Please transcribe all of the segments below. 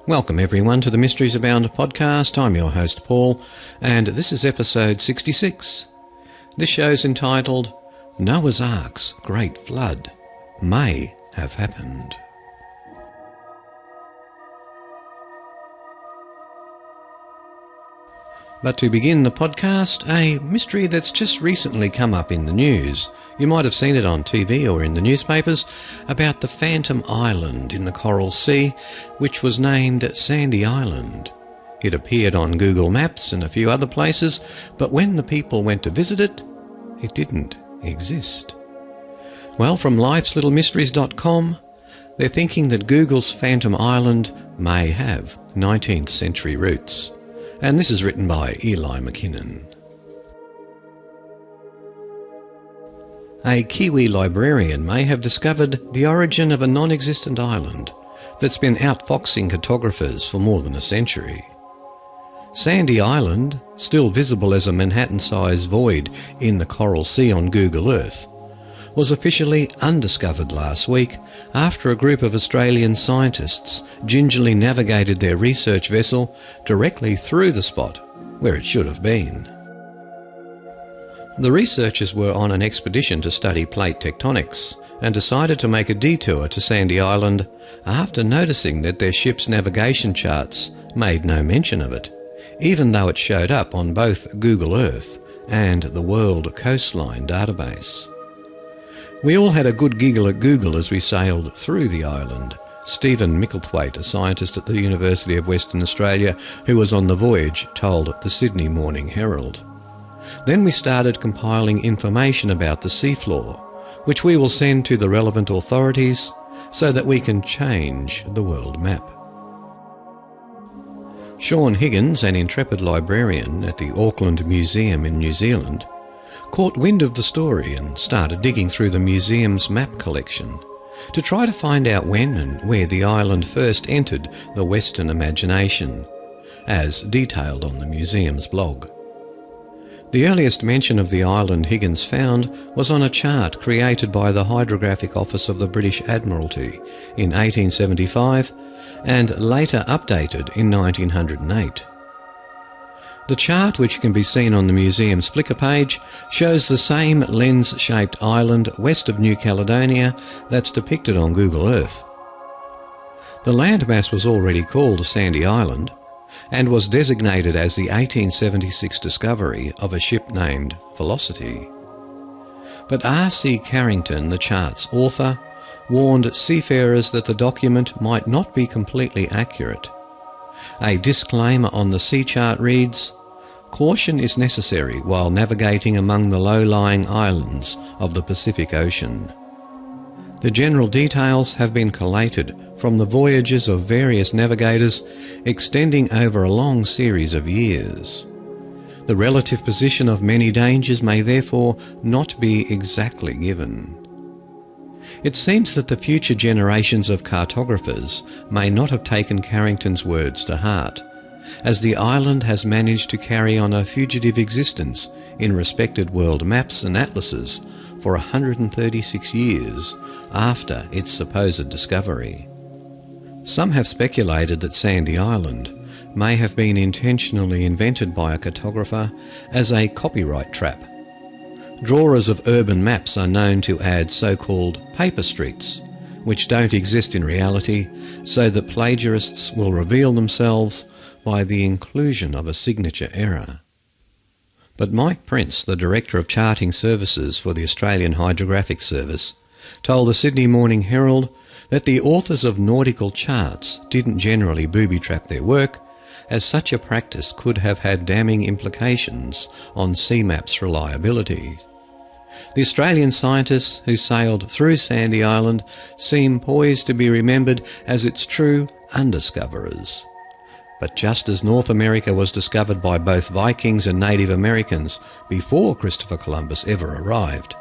Welcome everyone to the Mysteries Abound podcast. I'm your host Paul, and this is episode 66. This show's entitled Noah's Ark's Great Flood May Have Happened. But to begin the podcast, a mystery that's just recently come up in the news. You might have seen it on TV or in the newspapers about the Phantom Island in the Coral Sea, which was named Sandy Island. It appeared on Google Maps and a few other places, but when the people went to visit it, it didn't exist. Well, from lifeslittlemysteries.com, they're thinking that Google's Phantom Island may have 19th century roots. And this is written by Eli McKinnon. A Kiwi librarian may have discovered the origin of a non-existent island that's been outfoxing cartographers for more than a century. Sandy Island, still visible as a Manhattan-sized void in the Coral Sea on Google Earth, was officially undiscovered last week after a group of Australian scientists gingerly navigated their research vessel directly through the spot where it should have been. The researchers were on an expedition to study plate tectonics and decided to make a detour to Sandy Island after noticing that their ship's navigation charts made no mention of it, even though it showed up on both Google Earth and the World Coastline database. We all had a good giggle at Google as we sailed through the island. Stephen Micklethwaite, a scientist at the University of Western Australia who was on the voyage, told the Sydney Morning Herald. Then we started compiling information about the seafloor, which we will send to the relevant authorities so that we can change the world map. Sean Higgins, an intrepid librarian at the Auckland Museum in New Zealand, caught wind of the story and started digging through the museum's map collection to try to find out when and where the island first entered the Western imagination, as detailed on the museum's blog. The earliest mention of the island Higgins found was on a chart created by the Hydrographic Office of the British Admiralty in 1875 and later updated in 1908. The chart, which can be seen on the museum's Flickr page, shows the same lens-shaped island west of New Caledonia that's depicted on Google Earth. The landmass was already called Sandy Island and was designated as the 1876 discovery of a ship named Velocity. But R.C. Carrington, the chart's author, warned seafarers that the document might not be completely accurate. A disclaimer on the sea chart reads, "Caution is necessary while navigating among the low-lying islands of the Pacific Ocean." The general details have been collated from the voyages of various navigators extending over a long series of years. The relative position of many dangers may therefore not be exactly given. It seems that the future generations of cartographers may not have taken Carrington's words to heart, as the island has managed to carry on a fugitive existence in respected world maps and atlases for 136 years after its supposed discovery. Some have speculated that Sandy Island may have been intentionally invented by a cartographer as a copyright trap. Drawers of urban maps are known to add so-called paper streets, which don't exist in reality, so that plagiarists will reveal themselves by the inclusion of a signature error. But Mike Prince, the Director of Charting Services for the Australian Hydrographic Service, told the Sydney Morning Herald that the authors of nautical charts didn't generally booby-trap their work, as such a practice could have had damning implications on sea maps' reliability. The Australian scientists who sailed through Sandy Island seem poised to be remembered as its true undiscoverers. But just as North America was discovered by both Vikings and Native Americans before Christopher Columbus ever arrived,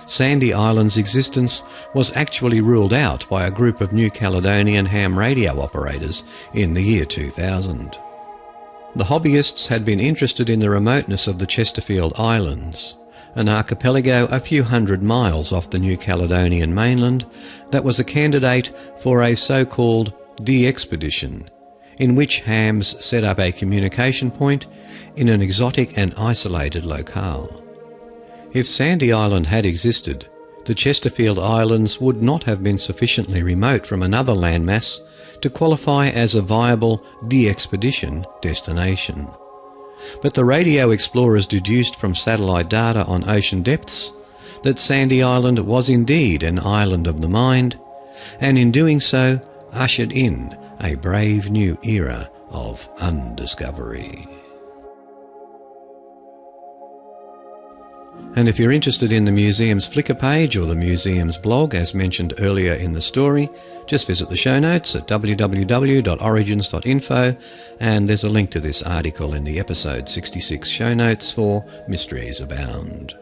Sandy Island's existence was actually ruled out by a group of New Caledonian ham radio operators in the year 2000. The hobbyists had been interested in the remoteness of the Chesterfield Islands, an archipelago a few hundred miles off the New Caledonian mainland that was a candidate for a so-called de-expedition in which Hams set up a communication point in an exotic and isolated locale. If Sandy Island had existed, the Chesterfield Islands would not have been sufficiently remote from another landmass to qualify as a viable de-expedition destination. But the radio explorers deduced from satellite data on ocean depths that Sandy Island was indeed an island of the mind, and in doing so ushered in a brave new era of undiscovery. And if you're interested in the museum's Flickr page or the museum's blog, as mentioned earlier in the story, just visit the show notes at www.origins.info, and there's a link to this article in the episode 66 show notes for Mysteries Abound.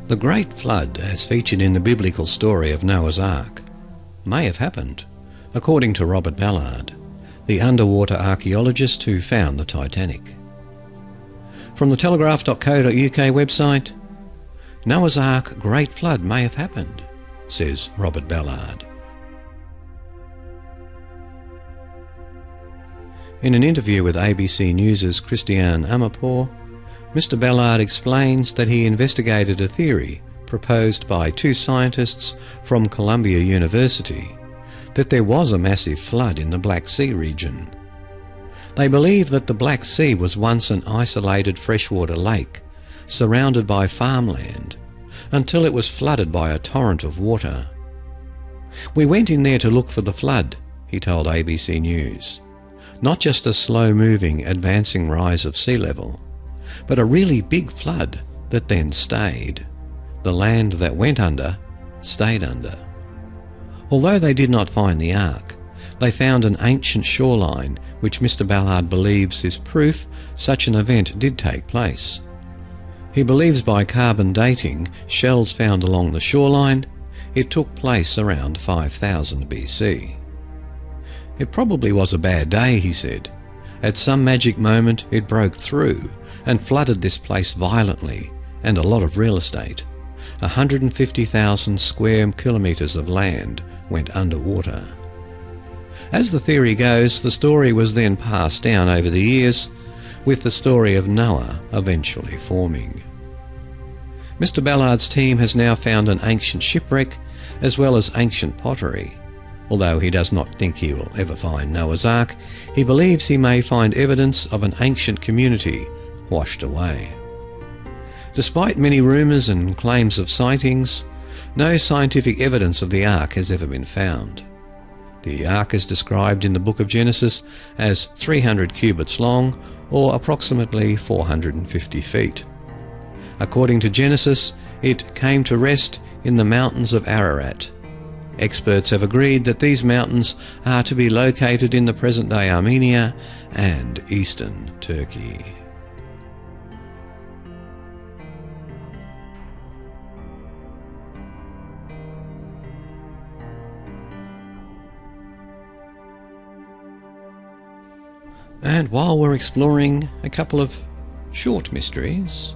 The Great Flood, as featured in the biblical story of Noah's Ark, may have happened, according to Robert Ballard, the underwater archaeologist who found the Titanic. From the telegraph.co.uk website, Noah's Ark Great Flood may have happened, says Robert Ballard. In an interview with ABC News' Christiane Amarpour, Mr. Ballard explains that he investigated a theory proposed by two scientists from Columbia University that there was a massive flood in the Black Sea region. They believe that the Black Sea was once an isolated freshwater lake surrounded by farmland until it was flooded by a torrent of water. "We went in there to look for the flood," he told ABC News. "Not just a slow-moving, advancing rise of sea level, but a really big flood that then stayed. The land that went under stayed under." Although they did not find the Ark, they found an ancient shoreline which Mr. Ballard believes is proof such an event did take place. He believes by carbon dating shells found along the shoreline, it took place around 5000 BC. "It probably was a bad day," he said. "At some magic moment it broke through and flooded this place violently, and a lot of real estate. 150,000 square kilometres of land went underwater." As the theory goes, the story was then passed down over the years, with the story of Noah eventually forming. Mr. Ballard's team has now found an ancient shipwreck as well as ancient pottery. Although he does not think he will ever find Noah's Ark, he believes he may find evidence of an ancient community washed away. Despite many rumours and claims of sightings, no scientific evidence of the Ark has ever been found. The Ark is described in the book of Genesis as 300 cubits long, or approximately 450 feet. According to Genesis, it came to rest in the mountains of Ararat. Experts have agreed that these mountains are to be located in the present-day Armenia and eastern Turkey. And while we're exploring a couple of short mysteries,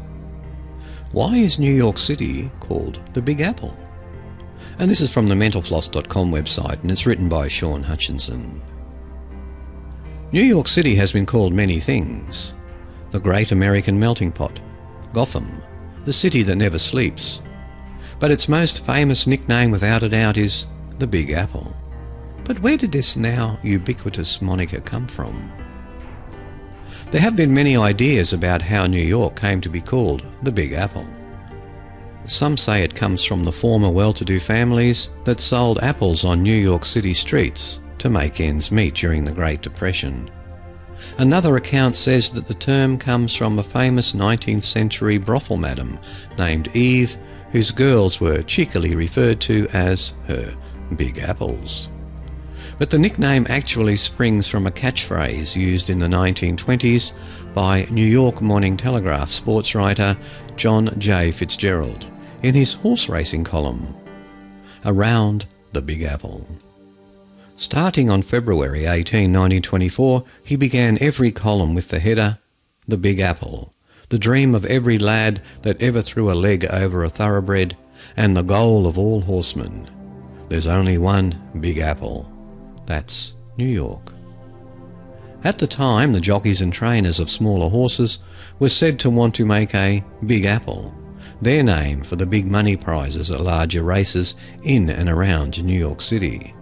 why is New York City called the Big Apple? And this is from the mentalfloss.com website, and it's written by Sean Hutchinson. New York City has been called many things: the Great American Melting Pot, Gotham, the city that never sleeps. But its most famous nickname without a doubt is the Big Apple. But where did this now ubiquitous moniker come from? There have been many ideas about how New York came to be called the Big Apple. Some say it comes from the former well-to-do families that sold apples on New York City streets to make ends meet during the Great Depression. Another account says that the term comes from a famous 19th century brothel madam named Eve, whose girls were cheekily referred to as her Big Apples. But the nickname actually springs from a catchphrase used in the 1920s by New York Morning Telegraph sports writer John J. Fitzgerald in his horse racing column, Around the Big Apple. Starting on February 18, 1924, he began every column with the header, The Big Apple, the dream of every lad that ever threw a leg over a thoroughbred, and the goal of all horsemen. There's only one Big Apple. That's New York. At the time, the jockeys and trainers of smaller horses were said to want to make a Big Apple, their name for the big money prizes at larger races in and around New York City.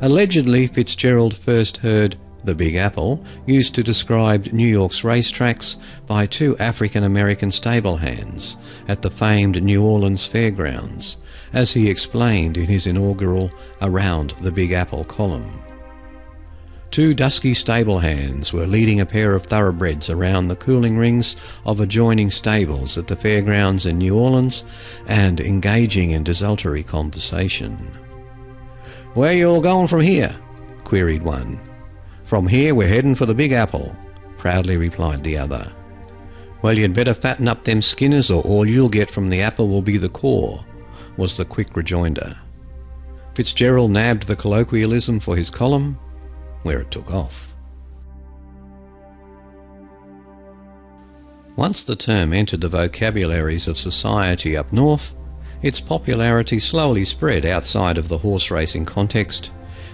Allegedly, Fitzgerald first heard the Big Apple used to describe New York's racetracks by two African-American stable hands at the famed New Orleans Fairgrounds, as he explained in his inaugural Around the Big Apple column. Two dusky stable hands were leading a pair of thoroughbreds around the cooling rings of adjoining stables at the fairgrounds in New Orleans and engaging in desultory conversation. "Where you all going from here?" queried one. "From here we're heading for the Big Apple," proudly replied the other. "Well, you'd better fatten up them skinners or all you'll get from the apple will be the core," was the quick rejoinder. Fitzgerald nabbed the colloquialism for his column, where it took off. Once the term entered the vocabularies of society up north, its popularity slowly spread outside of the horse racing context,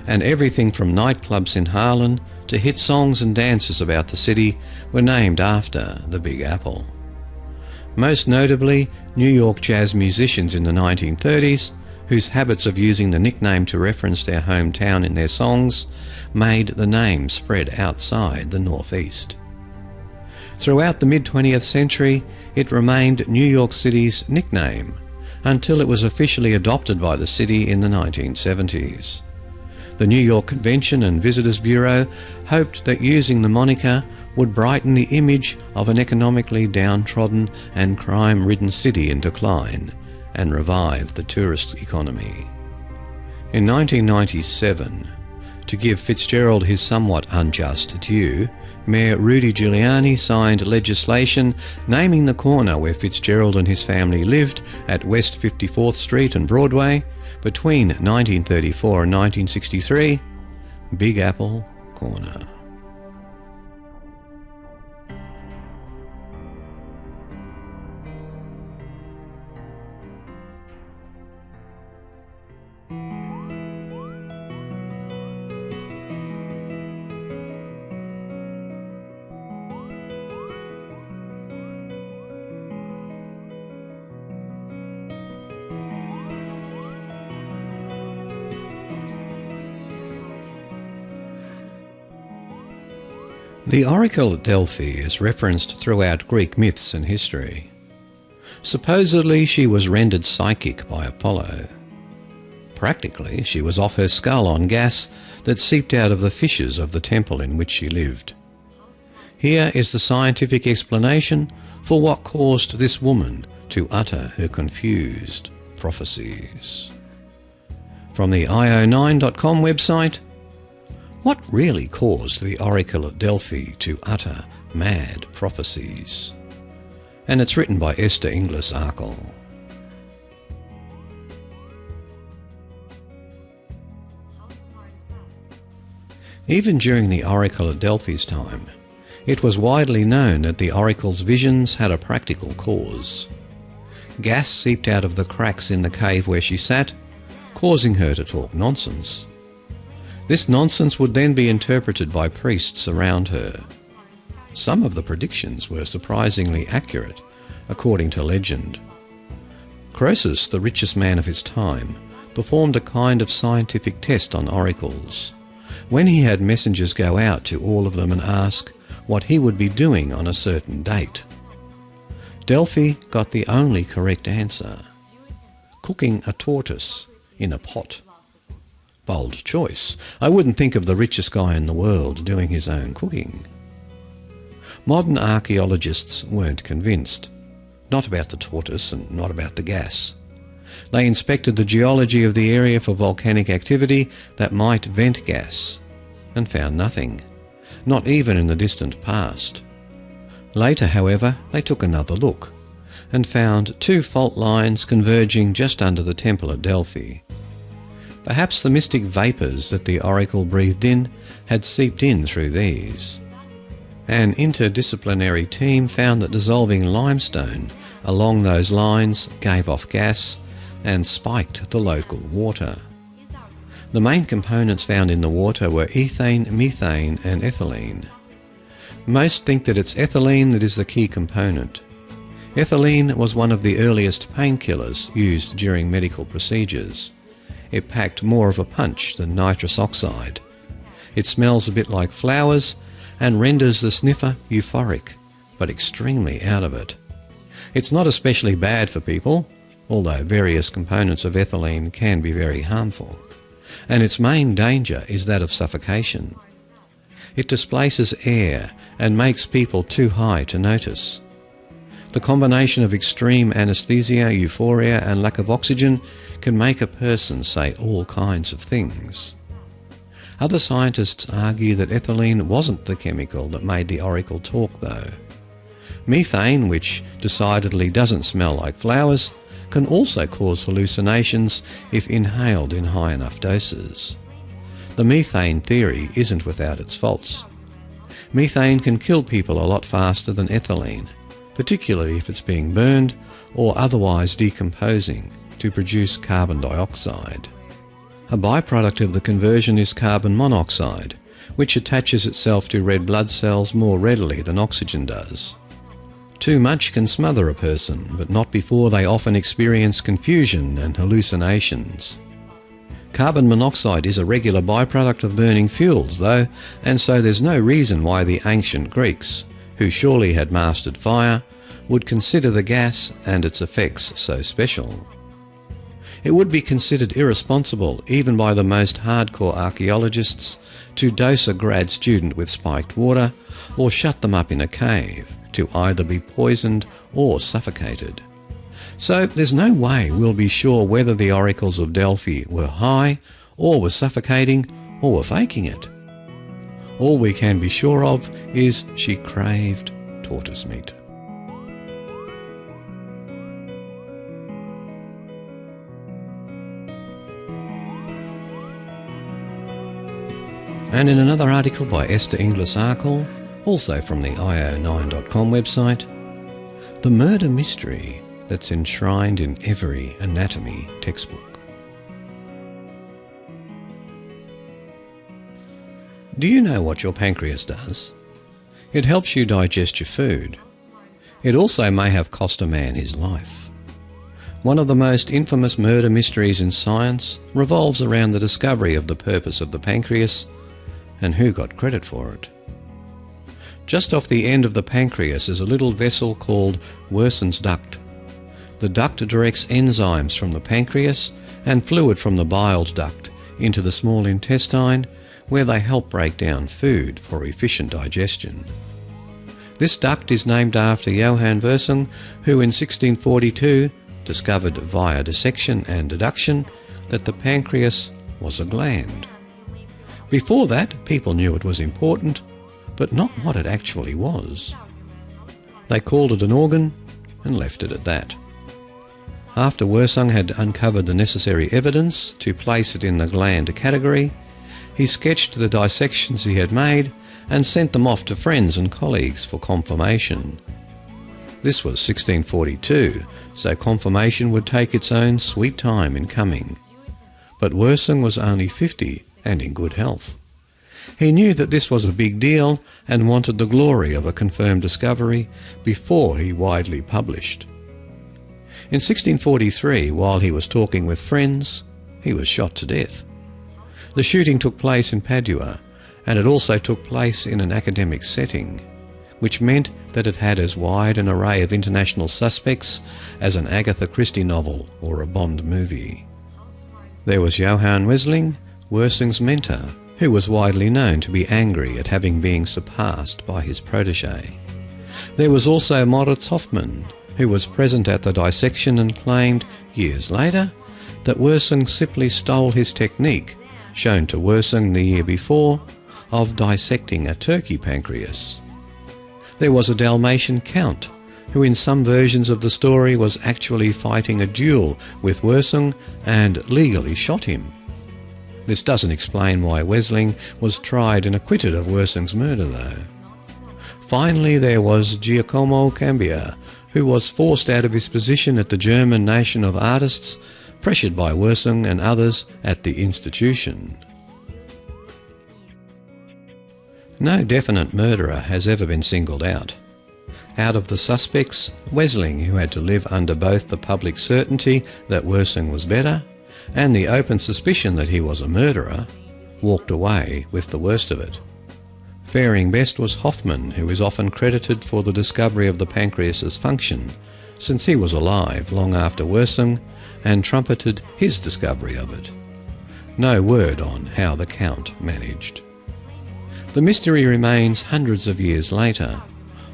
and everything from nightclubs in Harlem to hit songs and dances about the city were named after the Big Apple. Most notably, New York jazz musicians in the 1930s, whose habits of using the nickname to reference their hometown in their songs made the name spread outside the Northeast. Throughout the mid-20th century, it remained New York City's nickname until it was officially adopted by the city in the 1970s. The New York Convention and Visitors Bureau hoped that using the moniker would brighten the image of an economically downtrodden and crime-ridden city in decline and revive the tourist economy. In 1997, to give Fitzgerald his somewhat unjust due, Mayor Rudy Giuliani signed legislation naming the corner where Fitzgerald and his family lived at West 54th Street and Broadway between 1934 and 1963, Big Apple Corner. The oracle at Delphi is referenced throughout Greek myths and history. Supposedly she was rendered psychic by Apollo. Practically, she was off her skull on gas that seeped out of the fissures of the temple in which she lived. Here is the scientific explanation for what caused this woman to utter her confused prophecies. From the io9.com website, what really caused the oracle at Delphi to utter mad prophecies? And it's written by Esther Inglis Arkell. Even during the oracle at Delphi's time, it was widely known that the oracle's visions had a practical cause. Gas seeped out of the cracks in the cave where she sat, causing her to talk nonsense. This nonsense would then be interpreted by priests around her. Some of the predictions were surprisingly accurate, according to legend. Croesus, the richest man of his time, performed a kind of scientific test on oracles, when he had messengers go out to all of them and ask what he would be doing on a certain date. Delphi got the only correct answer: cooking a tortoise in a pot. Bold choice. I wouldn't think of the richest guy in the world doing his own cooking. Modern archaeologists weren't convinced. not about the tortoise and not about the gas. They inspected the geology of the area for volcanic activity that might vent gas, and found nothing, not even in the distant past. Later, however, they took another look, and found 2 fault lines converging just under the temple at Delphi. Perhaps the mystic vapours that the oracle breathed in had seeped in through these. An interdisciplinary team found that dissolving limestone along those lines gave off gas and spiked the local water. The main components found in the water were ethane, methane and ethylene. Most think that it's ethylene that is the key component. Ethylene was one of the earliest painkillers used during medical procedures. It packed more of a punch than nitrous oxide. It smells a bit like flowers and renders the sniffer euphoric, but extremely out of it. It's not especially bad for people, although various components of ethylene can be very harmful, and its main danger is that of suffocation. It displaces air and makes people too high to notice. The combination of extreme anesthesia, euphoria and lack of oxygen can make a person say all kinds of things. Other scientists argue that ethylene wasn't the chemical that made the oracle talk though. Methane, which decidedly doesn't smell like flowers, can also cause hallucinations if inhaled in high enough doses. The methane theory isn't without its faults. Methane can kill people a lot faster than ethylene, particularly if it's being burned or otherwise decomposing to produce carbon dioxide. A byproduct of the conversion is carbon monoxide, which attaches itself to red blood cells more readily than oxygen does. Too much can smother a person, but not before they often experience confusion and hallucinations. Carbon monoxide is a regular byproduct of burning fuels, though, and so there's no reason why the ancient Greeks, who surely had mastered fire, would consider the gas and its effects so special. It would be considered irresponsible, even by the most hardcore archaeologists, to dose a grad student with spiked water or shut them up in a cave to either be poisoned or suffocated. So there's no way we'll be sure whether the oracles of Delphi were high or were suffocating or were faking it. All we can be sure of is she craved tortoise meat. And in another article by Esther Inglis-Arkell, also from the io9.com website, the murder mystery that's enshrined in every anatomy textbook. Do you know what your pancreas does? It helps you digest your food. It also may have cost a man his life. One of the most infamous murder mysteries in science revolves around the discovery of the purpose of the pancreas and who got credit for it. Just off the end of the pancreas is a little vessel called Werson's duct. The duct directs enzymes from the pancreas and fluid from the bile duct into the small intestine, where they help break down food for efficient digestion. This duct is named after Johann Wersung, who in 1642 discovered via dissection and deduction that the pancreas was a gland. Before that, people knew it was important, but not what it actually was. They called it an organ and left it at that. After Wersung had uncovered the necessary evidence to place it in the gland category, he sketched the dissections he had made and sent them off to friends and colleagues for confirmation. This was 1642, so confirmation would take its own sweet time in coming. But Wersung was only 50 and in good health. He knew that this was a big deal and wanted the glory of a confirmed discovery before he widely published. In 1643, while he was talking with friends, he was shot to death. The shooting took place in Padua, and it also took place in an academic setting, which meant that it had as wide an array of international suspects as an Agatha Christie novel or a Bond movie. There was Johann Wesling, Wersung's mentor, who was widely known to be angry at having been surpassed by his protégé. There was also Moritz Hoffmann, who was present at the dissection and claimed, years later, that Wersung simply stole his technique, shown to Wersung the year before, of dissecting a turkey pancreas. There was a Dalmatian count, who in some versions of the story was actually fighting a duel with Wersung and legally shot him. This doesn't explain why Wesling was tried and acquitted of Wersung's murder, though. Finally, there was Giacomo Cambia, who was forced out of his position at the German Nation of Artists, pressured by Wersung and others at the institution. No definite murderer has ever been singled out. Out of the suspects, Wesling, who had to live under both the public certainty that Wersung was better and the open suspicion that he was a murderer, walked away with the worst of it. Faring best was Hoffmann, who is often credited for the discovery of the pancreas's function, since he was alive long after Wersung and trumpeted his discovery of it. No word on how the Count managed. The mystery remains hundreds of years later.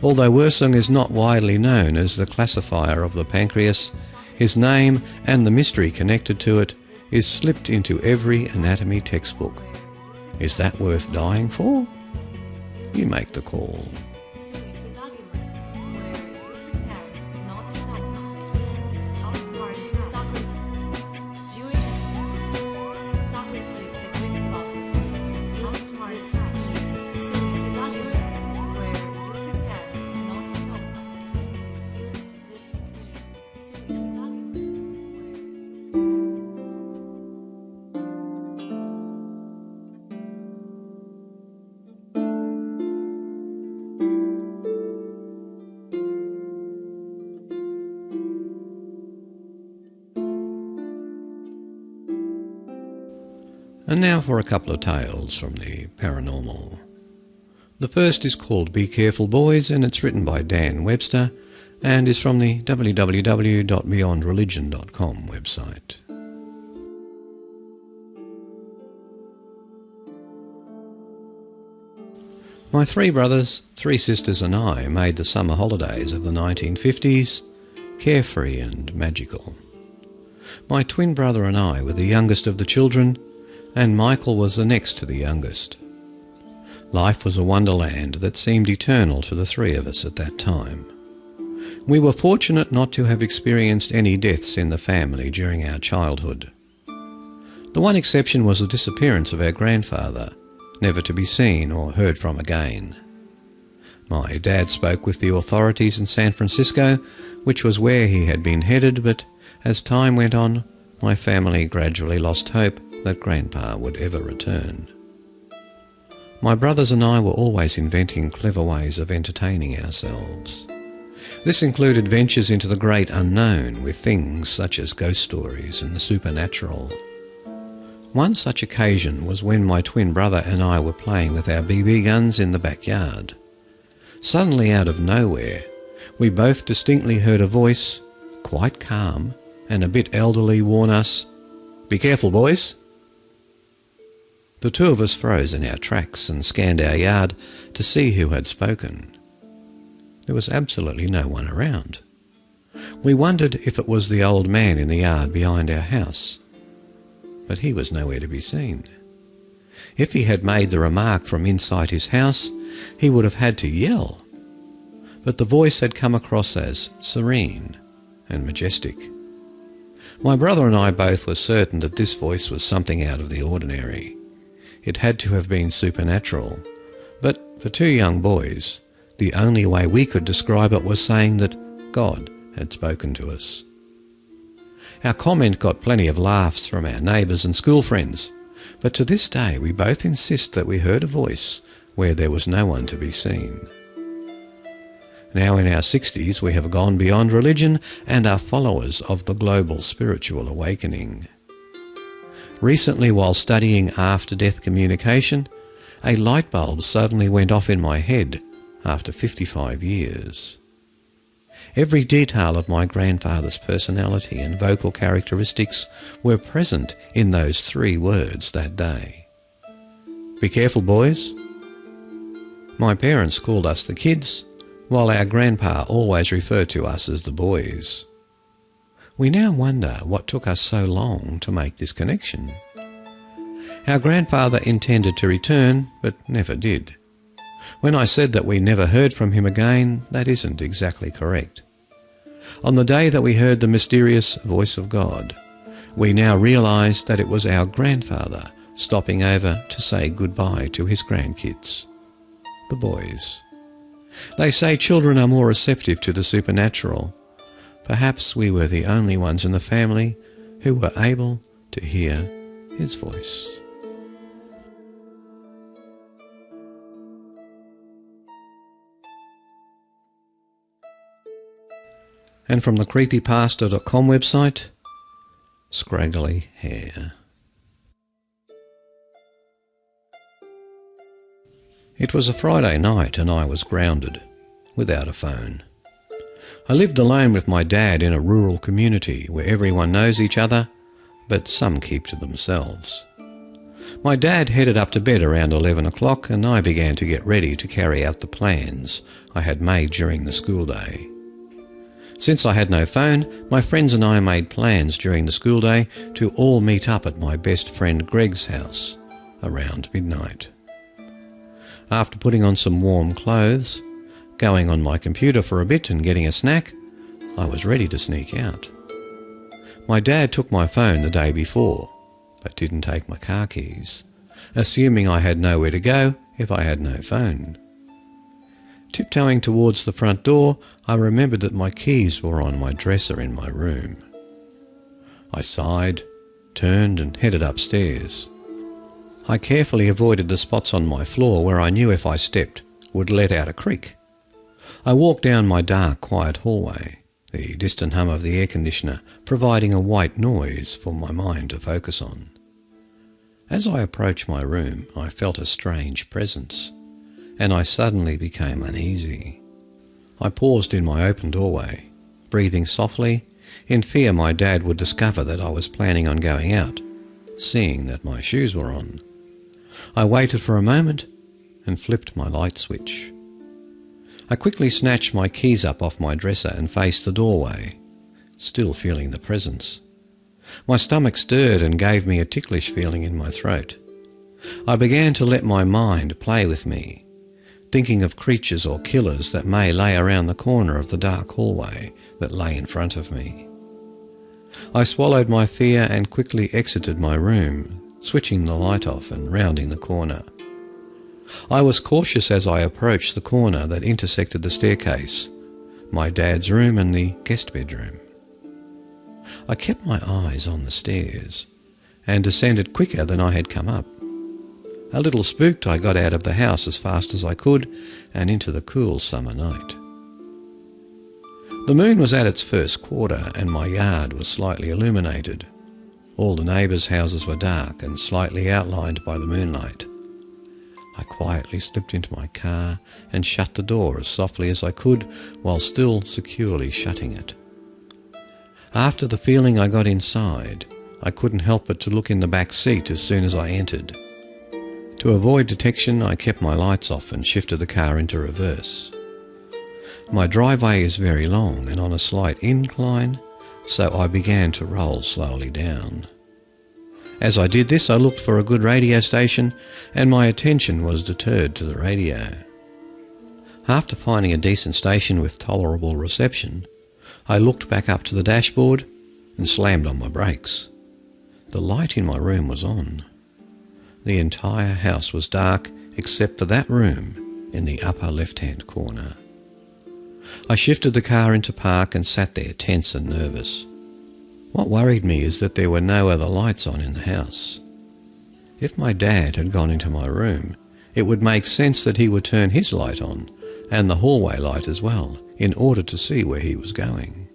Although Wersung is not widely known as the classifier of the pancreas, his name and the mystery connected to it is slipped into every anatomy textbook. Is that worth dying for? You make the call. And now for a couple of tales from the paranormal. The first is called Be Careful Boys, and it's written by Dan Webster and is from the www.beyondreligion.com website. My three brothers, three sisters and I made the summer holidays of the 1950s carefree and magical. My twin brother and I were the youngest of the children, and Michael was the next to the youngest. Life was a wonderland that seemed eternal to the three of us at that time. We were fortunate not to have experienced any deaths in the family during our childhood. The one exception was the disappearance of our grandfather, never to be seen or heard from again. My dad spoke with the authorities in San Francisco, which was where he had been headed, but as time went on, my family gradually lost hope that Grandpa would ever return. My brothers and I were always inventing clever ways of entertaining ourselves. This included ventures into the great unknown with things such as ghost stories and the supernatural. One such occasion was when my twin brother and I were playing with our BB guns in the backyard. Suddenly, out of nowhere, we both distinctly heard a voice, quite calm and a bit elderly, warn us, "Be careful, boys." The two of us froze in our tracks and scanned our yard to see who had spoken. There was absolutely no one around. We wondered if it was the old man in the yard behind our house, but he was nowhere to be seen. If he had made the remark from inside his house, he would have had to yell, but the voice had come across as serene and majestic. My brother and I both were certain that this voice was something out of the ordinary. It had to have been supernatural, but for two young boys, the only way we could describe it was saying that God had spoken to us. Our comment got plenty of laughs from our neighbours and school friends, but to this day we both insist that we heard a voice where there was no one to be seen. Now in our 60s we have gone beyond religion and are followers of the global spiritual awakening. Recently, while studying after-death communication, a light bulb suddenly went off in my head after 55 years. Every detail of my grandfather's personality and vocal characteristics were present in those 3 words that day. Be careful, boys. My parents called us the kids. while our grandpa always referred to us as the boys. We now wonder what took us so long to make this connection. Our grandfather intended to return, but never did. When I said that we never heard from him again, that isn't exactly correct. On the day that we heard the mysterious voice of God, we now realise that it was our grandfather stopping over to say goodbye to his grandkids, the boys. They say children are more receptive to the supernatural. Perhaps we were the only ones in the family who were able to hear his voice. And from the creepypasta.com website, Scraggly Hair. It was a Friday night and I was grounded, without a phone. I lived alone with my dad in a rural community where everyone knows each other, but some keep to themselves. My dad headed up to bed around 11 o'clock and I began to get ready to carry out the plans I had made during the school day. Since I had no phone, my friends and I made plans during the school day to all meet up at my best friend Greg's house around midnight. After putting on some warm clothes, going on my computer for a bit and getting a snack, I was ready to sneak out. My dad took my phone the day before, but didn't take my car keys, assuming I had nowhere to go if I had no phone. Tiptoeing towards the front door, I remembered that my keys were on my dresser in my room. I sighed, turned and headed upstairs. I carefully avoided the spots on my floor where I knew if I stepped would let out a creak. I walked down my dark, quiet hallway, the distant hum of the air conditioner providing a white noise for my mind to focus on. As I approached my room, I felt a strange presence, and I suddenly became uneasy. I paused in my open doorway, breathing softly, in fear my dad would discover that I was planning on going out, seeing that my shoes were on. I waited for a moment and flipped my light switch. I quickly snatched my keys up off my dresser and faced the doorway, still feeling the presence. My stomach stirred and gave me a ticklish feeling in my throat. I began to let my mind play with me, thinking of creatures or killers that may lay around the corner of the dark hallway that lay in front of me. I swallowed my fear and quickly exited my room, switching the light off and rounding the corner. I was cautious as I approached the corner that intersected the staircase, my dad's room and the guest bedroom. I kept my eyes on the stairs and descended quicker than I had come up. A little spooked, I got out of the house as fast as I could and into the cool summer night. The moon was at its first quarter and my yard was slightly illuminated. All the neighbours' houses were dark and slightly outlined by the moonlight. I quietly slipped into my car and shut the door as softly as I could while still securely shutting it. After the feeling I got inside, I couldn't help but to look in the back seat as soon as I entered. To avoid detection, I kept my lights off and shifted the car into reverse. My driveway is very long and on a slight incline, so I began to roll slowly down. As I did this, I looked for a good radio station and my attention was deterred to the radio. After finding a decent station with tolerable reception, I looked back up to the dashboard and slammed on my brakes. The light in my room was on. The entire house was dark except for that room in the upper left-hand corner. I shifted the car into park and sat there tense and nervous. What worried me is that there were no other lights on in the house. If my dad had gone into my room, it would make sense that he would turn his light on, and the hallway light as well, in order to see where he was going.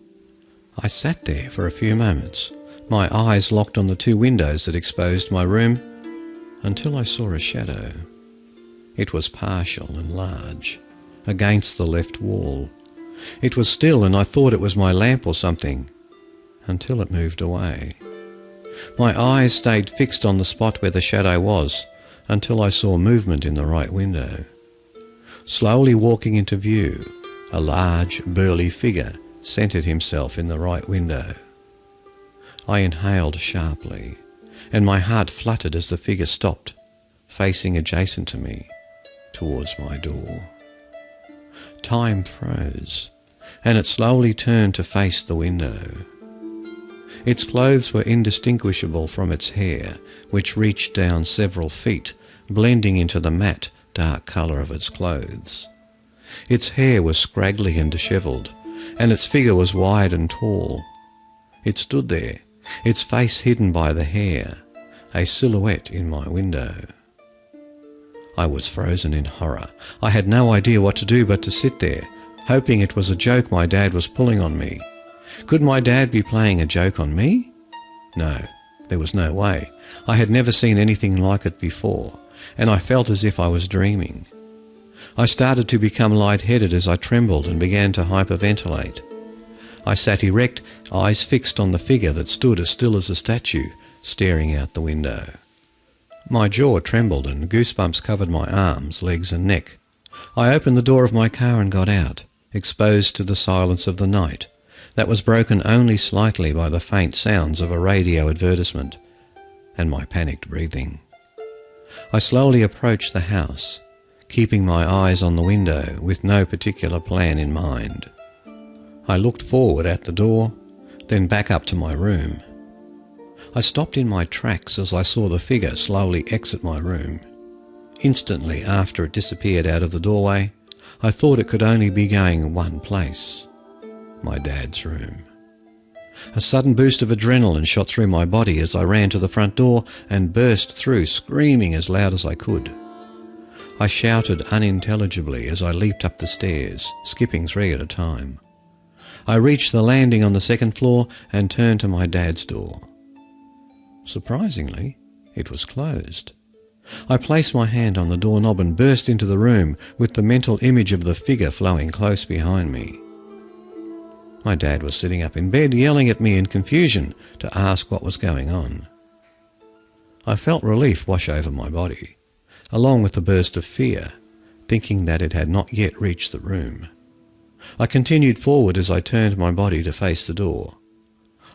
I sat there for a few moments, my eyes locked on the two windows that exposed my room, until I saw a shadow. It was partial and large, against the left wall. It was still and I thought it was my lamp or something, until it moved away. My eyes stayed fixed on the spot where the shadow was, until I saw movement in the right window. Slowly walking into view, A large, burly figure centred himself in the right window. I inhaled sharply, and my heart fluttered as the figure stopped, facing adjacent to me, towards my door. Time froze, and it slowly turned to face the window. Its clothes were indistinguishable from its hair, which reached down several feet, blending into the matte, dark colour of its clothes. Its hair was scraggly and dishevelled, and its figure was wide and tall. It stood there, its face hidden by the hair, a silhouette in my window. I was frozen in horror. I had no idea what to do but to sit there, hoping it was a joke my dad was pulling on me. Could my dad be playing a joke on me? No, there was no way. I had never seen anything like it before, and I felt as if I was dreaming. I started to become lightheaded as I trembled and began to hyperventilate. I sat erect, eyes fixed on the figure that stood as still as a statue, staring out the window. My jaw trembled and goosebumps covered my arms, legs and neck. I opened the door of my car and got out, exposed to the silence of the night, that was broken only slightly by the faint sounds of a radio advertisement and my panicked breathing. I slowly approached the house, keeping my eyes on the window with no particular plan in mind. I looked forward at the door, then back up to my room. I stopped in my tracks as I saw the figure slowly exit my room. Instantly after it disappeared out of the doorway, I thought it could only be going one place: my dad's room. A sudden boost of adrenaline shot through my body as I ran to the front door and burst through, screaming as loud as I could. I shouted unintelligibly as I leaped up the stairs, skipping 3 at a time. I reached the landing on the second floor and turned to my dad's door. Surprisingly, it was closed. I placed my hand on the doorknob and burst into the room with the mental image of the figure flowing close behind me. My dad was sitting up in bed, yelling at me in confusion to ask what was going on. I felt relief wash over my body, along with a burst of fear, thinking that it had not yet reached the room. I continued forward as I turned my body to face the door.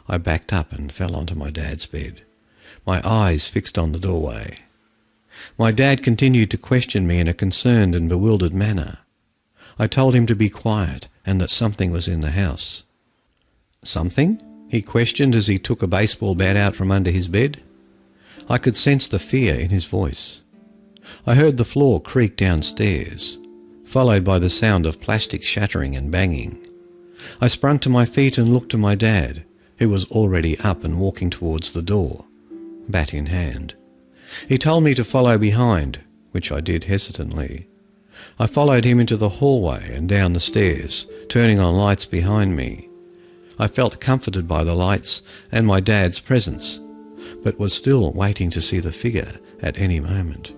I backed up and fell onto my dad's bed, my eyes fixed on the doorway. My dad continued to question me in a concerned and bewildered manner. I told him to be quiet and that something was in the house. Something? He questioned as he took a baseball bat out from under his bed. I could sense the fear in his voice. I heard the floor creak downstairs, followed by the sound of plastic shattering and banging. I sprung to my feet and looked to my dad, who was already up and walking towards the door, bat in hand. He told me to follow behind, which I did hesitantly. I followed him into the hallway and down the stairs, turning on lights behind me. I felt comforted by the lights and my dad's presence, but was still waiting to see the figure at any moment.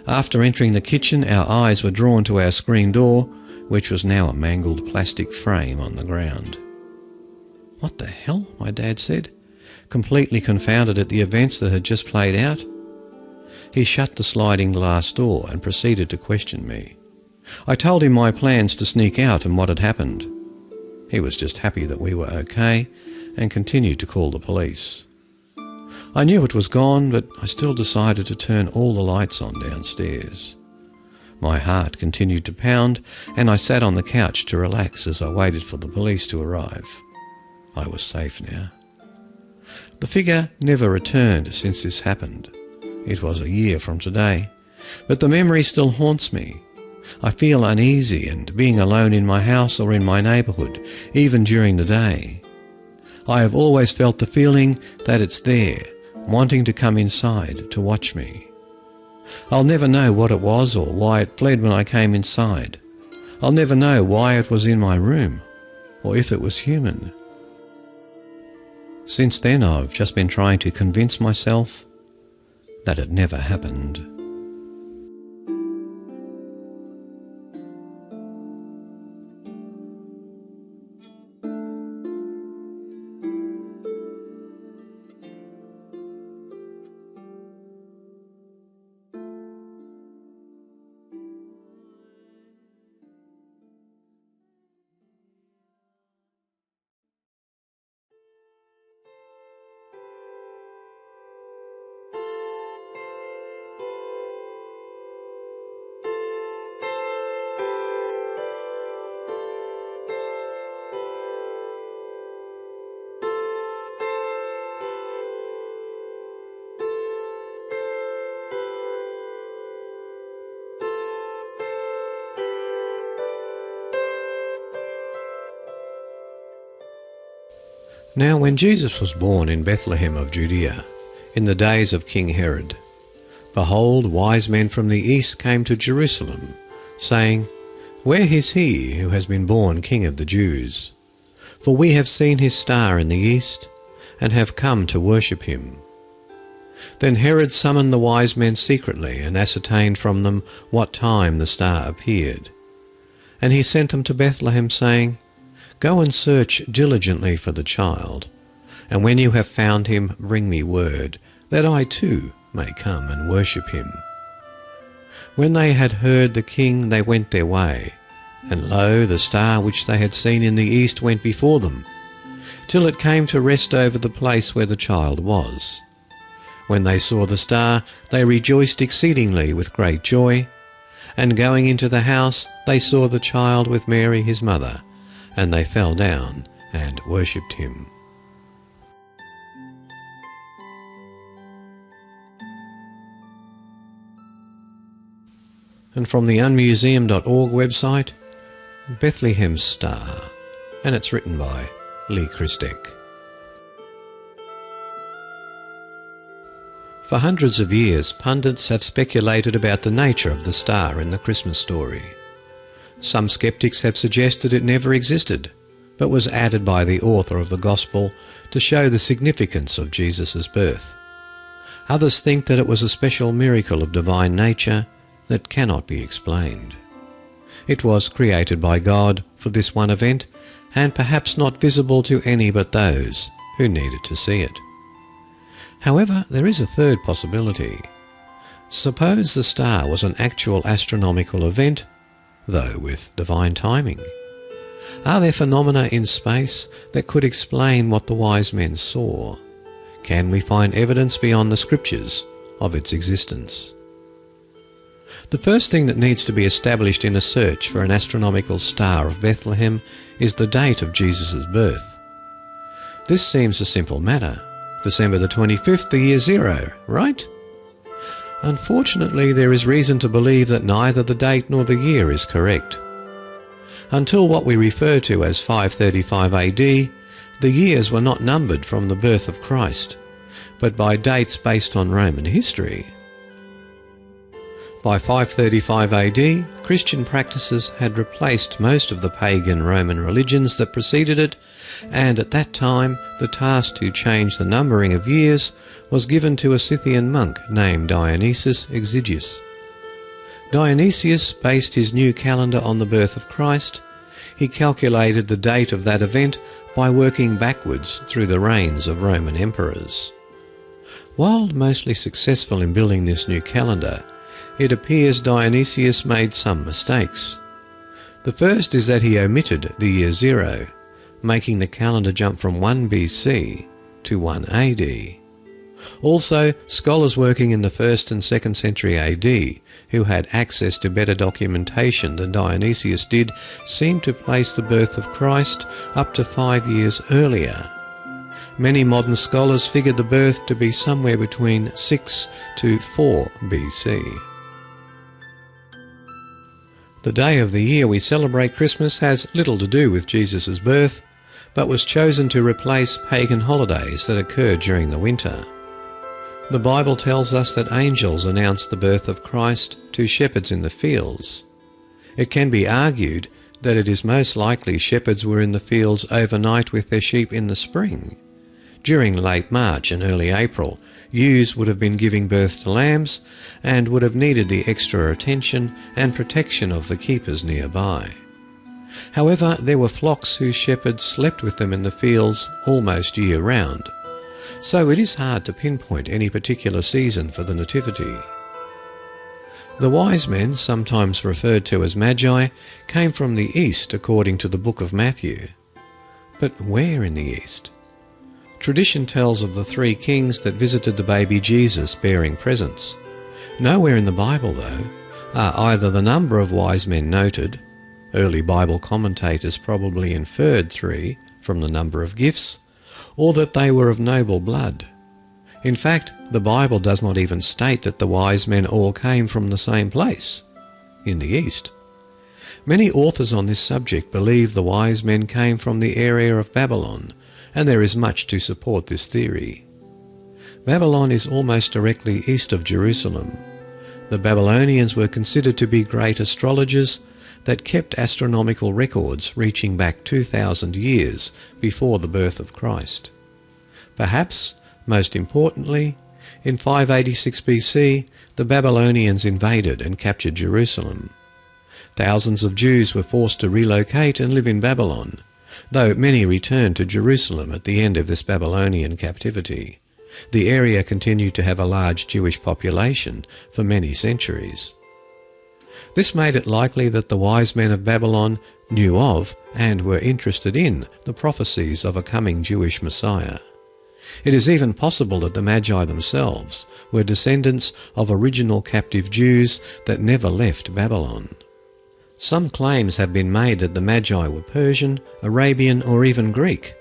After entering the kitchen, our eyes were drawn to our screen door, which was now a mangled plastic frame on the ground. "What the hell?" my dad said, completely confounded at the events that had just played out. He shut the sliding glass door and proceeded to question me. I told him my plans to sneak out and what had happened. He was just happy that we were okay and continued to call the police. I knew it was gone, but I still decided to turn all the lights on downstairs. My heart continued to pound, and I sat on the couch to relax as I waited for the police to arrive. I was safe now. The figure never returned since this happened. It was a year from today, but the memory still haunts me. I feel uneasy and being alone in my house or in my neighbourhood, even during the day. I have always felt the feeling that it's there, wanting to come inside to watch me. I'll never know what it was or why it fled when I came inside. I'll never know why it was in my room, or if it was human. Since then, I've just been trying to convince myself that it never happened. Now when Jesus was born in Bethlehem of Judea, in the days of King Herod, behold, wise men from the east came to Jerusalem, saying, Where is he who has been born King of the Jews? For we have seen his star in the east, and have come to worship him. Then Herod summoned the wise men secretly, and ascertained from them what time the star appeared. And he sent them to Bethlehem, saying, Go and search diligently for the child, and when you have found him, bring me word, that I too may come and worship him. When they had heard the king, they went their way, and lo, the star which they had seen in the east went before them, till it came to rest over the place where the child was. When they saw the star, they rejoiced exceedingly with great joy, and going into the house, they saw the child with Mary his mother, and they fell down and worshipped him. And from the unmuseum.org website, Bethlehem's Star, and it's written by Lee Christek. For hundreds of years, pundits have speculated about the nature of the star in the Christmas story. Some skeptics have suggested it never existed, but was added by the author of the Gospel to show the significance of Jesus' birth. Others think that it was a special miracle of divine nature that cannot be explained. It was created by God for this one event, and perhaps not visible to any but those who needed to see it. However, there is a third possibility. Suppose the star was an actual astronomical event, though with divine timing. Are there phenomena in space that could explain what the wise men saw? Can we find evidence beyond the scriptures of its existence? The first thing that needs to be established in a search for an astronomical star of Bethlehem is the date of Jesus' birth. This seems a simple matter. December the 25th, the year zero, right? Unfortunately, there is reason to believe that neither the date nor the year is correct. Until what we refer to as 535 AD, the years were not numbered from the birth of Christ, but by dates based on Roman history. By 535 AD, Christian practices had replaced most of the pagan Roman religions that preceded it, and at that time the task to change the numbering of years was given to a Scythian monk named Dionysius Exiguus. Dionysius based his new calendar on the birth of Christ. He calculated the date of that event by working backwards through the reigns of Roman emperors. While mostly successful in building this new calendar, it appears Dionysius made some mistakes. The first is that he omitted the year zero, making the calendar jump from 1 BC to 1 AD. Also, scholars working in the 1st and 2nd century AD, who had access to better documentation than Dionysius did, seem to place the birth of Christ up to 5 years earlier. Many modern scholars figured the birth to be somewhere between 6 to 4 BC. The day of the year we celebrate Christmas has little to do with Jesus' birth, but was chosen to replace pagan holidays that occurred during the winter. The Bible tells us that angels announced the birth of Christ to shepherds in the fields. It can be argued that it is most likely shepherds were in the fields overnight with their sheep in the spring. During late March and early April, ewes would have been giving birth to lambs and would have needed the extra attention and protection of the keepers nearby. However, there were flocks whose shepherds slept with them in the fields almost year-round, so it is hard to pinpoint any particular season for the Nativity. The wise men, sometimes referred to as Magi, came from the east according to the book of Matthew. But where in the east? Tradition tells of the 3 kings that visited the baby Jesus bearing presents. Nowhere in the Bible, though, are either the number of wise men noted — early Bible commentators probably inferred 3 from the number of gifts — or that they were of noble blood. In fact, the Bible does not even state that the wise men all came from the same place, in the east. Many authors on this subject believe the wise men came from the area of Babylon, and there is much to support this theory. Babylon is almost directly east of Jerusalem. The Babylonians were considered to be great astrologers that kept astronomical records reaching back 2,000 years before the birth of Christ. Perhaps, most importantly, in 586 BC, the Babylonians invaded and captured Jerusalem. Thousands of Jews were forced to relocate and live in Babylon, though many returned to Jerusalem at the end of this Babylonian captivity. The area continued to have a large Jewish population for many centuries. This made it likely that the wise men of Babylon knew of and were interested in the prophecies of a coming Jewish Messiah. It is even possible that the Magi themselves were descendants of original captive Jews that never left Babylon. Some claims have been made that the Magi were Persian, Arabian, or even Greek.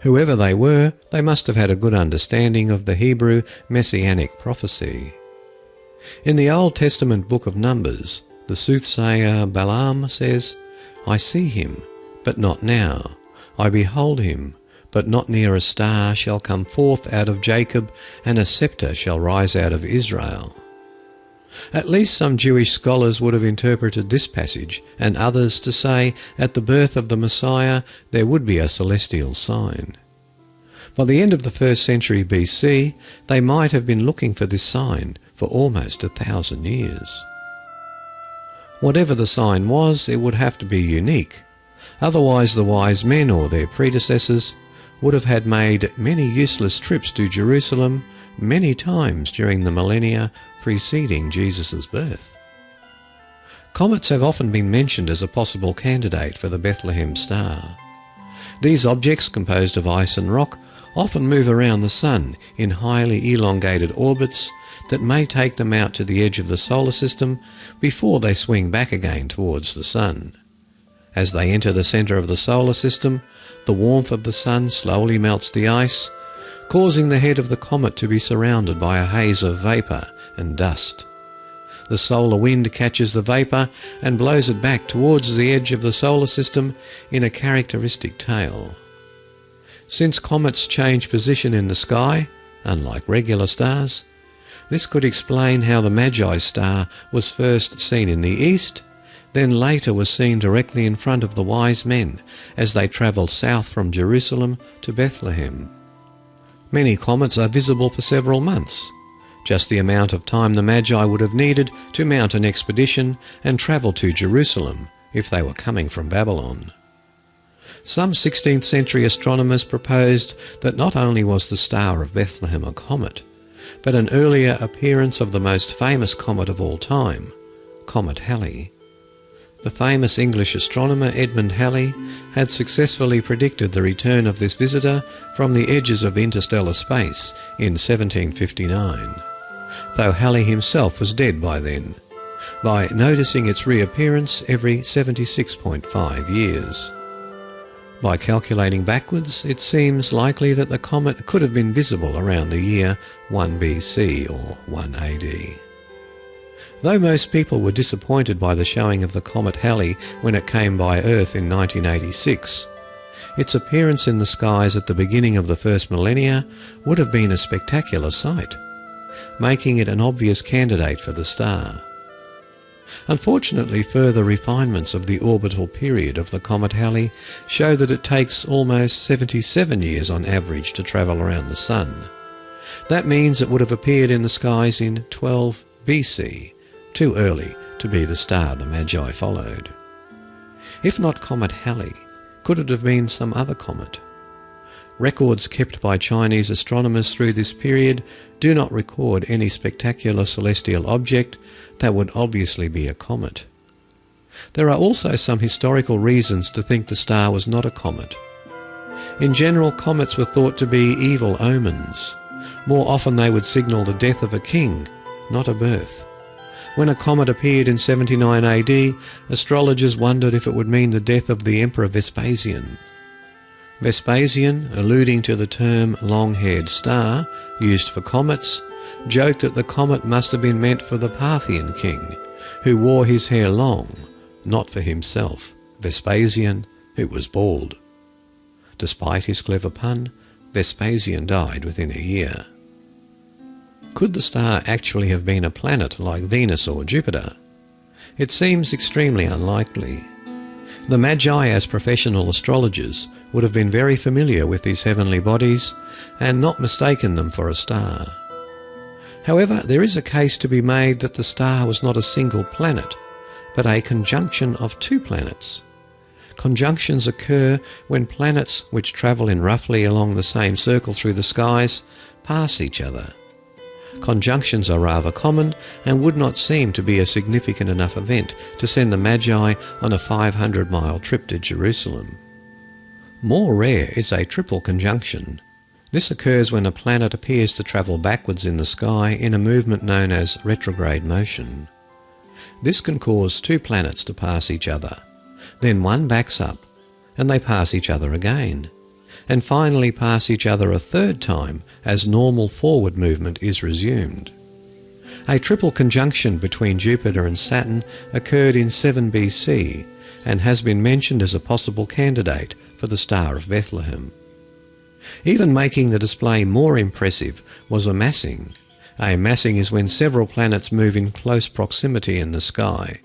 Whoever they were, they must have had a good understanding of the Hebrew messianic prophecy. In the Old Testament book of Numbers, the soothsayer Balaam says, "I see him, but not now. I behold him, but not near. A star shall come forth out of Jacob, and a scepter shall rise out of Israel." At least some Jewish scholars would have interpreted this passage, and others to say at the birth of the Messiah there would be a celestial sign. By the end of the 1st century BC, they might have been looking for this sign for almost 1,000 years. Whatever the sign was, it would have to be unique. Otherwise the wise men or their predecessors would have had made many useless trips to Jerusalem many times during the millennia preceding Jesus' birth. Comets have often been mentioned as a possible candidate for the Bethlehem star. These objects, composed of ice and rock, often move around the Sun in highly elongated orbits that may take them out to the edge of the solar system before they swing back again towards the Sun. As they enter the centre of the solar system, the warmth of the Sun slowly melts the ice, causing the head of the comet to be surrounded by a haze of vapour and dust. The solar wind catches the vapour and blows it back towards the edge of the solar system in a characteristic tail. Since comets change position in the sky, unlike regular stars, this could explain how the Magi's star was first seen in the east, then later was seen directly in front of the wise men as they travelled south from Jerusalem to Bethlehem. Many comets are visible for several months, just the amount of time the Magi would have needed to mount an expedition and travel to Jerusalem if they were coming from Babylon. Some 16th century astronomers proposed that not only was the Star of Bethlehem a comet, but an earlier appearance of the most famous comet of all time, Comet Halley. The famous English astronomer Edmund Halley had successfully predicted the return of this visitor from the edges of interstellar space in 1759, though Halley himself was dead by then, by noticing its reappearance every 76.5 years. By calculating backwards, it seems likely that the comet could have been visible around the year 1 BC or 1 AD. Though most people were disappointed by the showing of the comet Halley when it came by Earth in 1986, its appearance in the skies at the beginning of the first millennia would have been a spectacular sight, making it an obvious candidate for the star. Unfortunately, further refinements of the orbital period of the comet Halley show that it takes almost 77 years on average to travel around the Sun. That means it would have appeared in the skies in 12 BC, too early to be the star the Magi followed. If not Comet Halley, could it have been some other comet? Records kept by Chinese astronomers through this period do not record any spectacular celestial object that would obviously be a comet. There are also some historical reasons to think the star was not a comet. In general, comets were thought to be evil omens. More often they would signal the death of a king, not a birth. When a comet appeared in 79 AD, astrologers wondered if it would mean the death of the Emperor Vespasian. Vespasian, alluding to the term long-haired star used for comets, joked that the comet must have been meant for the Parthian king, who wore his hair long, not for himself, Vespasian, who was bald. Despite his clever pun, Vespasian died within a year. Could the star actually have been a planet like Venus or Jupiter? It seems extremely unlikely. The Magi, as professional astrologers, would have been very familiar with these heavenly bodies and not mistaken them for a star. However, there is a case to be made that the star was not a single planet, but a conjunction of two planets. Conjunctions occur when planets which travel in roughly along the same circle through the skies pass each other. Conjunctions are rather common and would not seem to be a significant enough event to send the Magi on a 500-mile trip to Jerusalem. More rare is a triple conjunction. This occurs when a planet appears to travel backwards in the sky in a movement known as retrograde motion. This can cause two planets to pass each other. Then one backs up, and they pass each other again, and finally pass each other a third time as normal forward movement is resumed. A triple conjunction between Jupiter and Saturn occurred in 7 BC and has been mentioned as a possible candidate for the Star of Bethlehem. Even making the display more impressive was a massing. A massing is when several planets move in close proximity in the sky,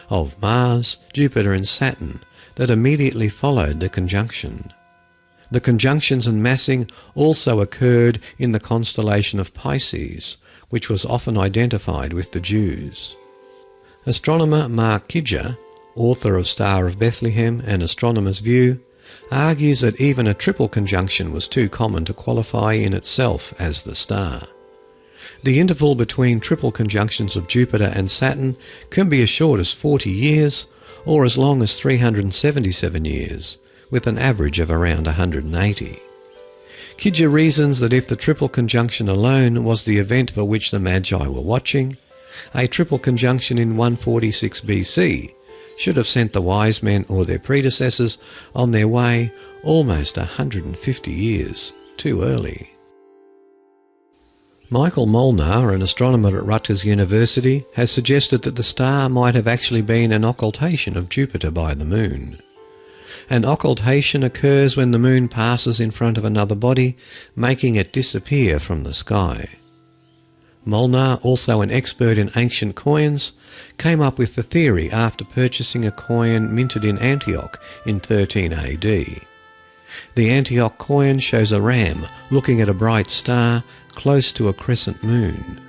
of Mars, Jupiter and Saturn, that immediately followed the conjunction. The conjunctions and massing also occurred in the constellation of Pisces, which was often identified with the Jews. Astronomer Mark Kidger, author of Star of Bethlehem and Astronomer's View, argues that even a triple conjunction was too common to qualify in itself as the star. The interval between triple conjunctions of Jupiter and Saturn can be as short as 40 years or as long as 377 years, with an average of around 180. Kidger reasons that if the triple conjunction alone was the event for which the Magi were watching, a triple conjunction in 146 BC should have sent the wise men or their predecessors on their way almost 150 years too early. Michael Molnar, an astronomer at Rutgers University, has suggested that the star might have actually been an occultation of Jupiter by the Moon. An occultation occurs when the Moon passes in front of another body, making it disappear from the sky. Molnar, also an expert in ancient coins, came up with the theory after purchasing a coin minted in Antioch in 13 AD. The Antioch coin shows a ram looking at a bright star close to a crescent moon.